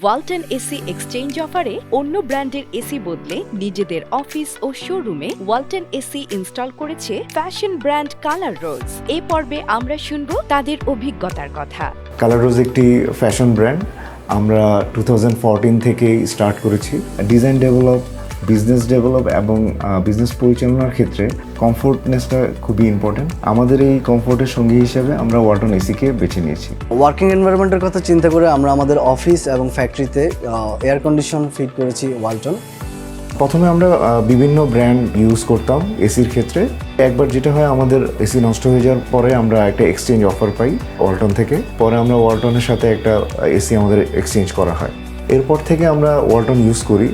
Walton AC exchange অফারে অন্য ব্র্যান্ডের এসি বদলে নিজেদের অফিস ও শোরুমে ওয়ালটন এসি ইনস্টল করেছে ফ্যাশন ব্র্যান্ড কালার রোজ। এই পর্বে আমরা শুনব তাদের অভিজ্ঞতার কথা। কালার রোজ একটি ফ্যাশন ব্র্যান্ড। আমরা 2014 থেকেই স্টার্ট করেছি। ডিজাইন ডেভেলপ, বিজনেস ডেভেলপ এবং বিজনেস পরিচালনার ক্ষেত্রে কমফোর্টনেসটা খুবই ইম্পর্টেন্ট। আমাদের এই কমফোর্টের সঙ্গী হিসেবে আমরা ওয়ালটন এসিকে বেছে নিয়েছি। ওয়ার্কিং এনভায়রনমেন্টের কথা চিন্তা করে আমরা আমাদের অফিস এবং ফ্যাক্টরিতে এয়ার কন্ডিশন ফিট করেছি ওয়ালটন। প্রথমে আমরা বিভিন্ন ব্র্যান্ড ইউজ করতাম এসির ক্ষেত্রে। একবার যেটা হয়, আমাদের এসি নষ্ট হয়ে যাওয়ার পরে আমরা একটা এক্সচেঞ্জ অফার পাই ওয়ালটন থেকে। পরে আমরা ওয়ালটনের সাথে একটা এসি আমাদের এক্সচেঞ্জ করা হয়। এরপর থেকে আমরা ওয়ালটন ইউজ করি।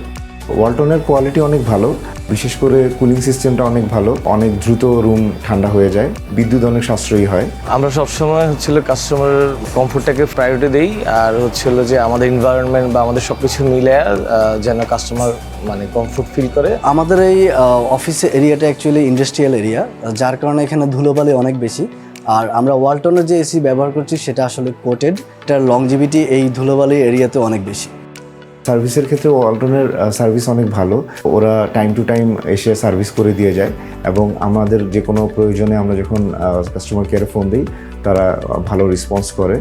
ওয়ালটনের কোয়ালিটি অনেক ভালো, বিশেষ করে কুলিং সিস্টেমটা অনেক ভালো। অনেক দ্রুত রুম ঠান্ডা হয়ে যায়, বিদ্যুৎ অনেক সাশ্রয়ী হয়। আমরা সবসময় কাস্টমারের কমফোর্টটাকে প্রায়োরিটি দিই, আর যে আমাদের এনভায়রনমেন্ট বা আমাদের সব কিছু মিলে যেন কাস্টমার কমফোর্ট ফিল করে। আমাদের এই অফিস এরিয়াটা অ্যাকচুয়ালি ইন্ডাস্ট্রিয়াল এরিয়া, যার কারণে এখানে ধুলোবালি অনেক বেশি। আর আমরা ওয়ালটনের যে এসি ব্যবহার করছি সেটা আসলে কোটেড, এটার লংজিভিটি এই ধুলোবালি এরিয়াতে অনেক বেশি। সার্ভিসের ক্ষেত্রে ওয়ালটনের সার্ভিস অনেক ভালো। ওরা টাইম টু টাইম এসে সার্ভিস করে দিয়ে যায় এবং আমাদের যে কোনো প্রয়োজনে আমরা যখন কাস্টমার কেয়ারে ফোন দিই, তারা ভালো রেসপন্স করে।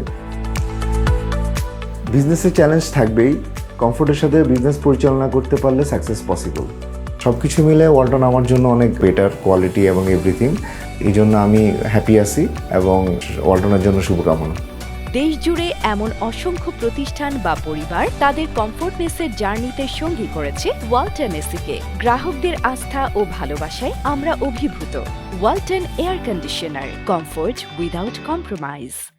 বিজনেসের চ্যালেঞ্জ থাকবেই, কমফোর্টের সাথে বিজনেস পরিচালনা করতে পারলে সাকসেস পসিবল। সব কিছু মিলে ওয়ালটন আমার জন্য অনেক বেটার কোয়ালিটি এবং এভরিথিং। এই জন্য আমি হ্যাপি আছি এবং ওয়ালটনের জন্য শুভকামনা। দেশ জুড়ে এমন অসংখ্য প্রতিষ্ঠান বা পরিবার তাদের কমফোর্টনেসের জার্নিতে সঙ্গী করেছে ওয়ালটন এসিকে। গ্রাহকদের আস্থা ও ভালোবাসায় আমরা অভিভূত। Walton air conditioner, comfort without compromise.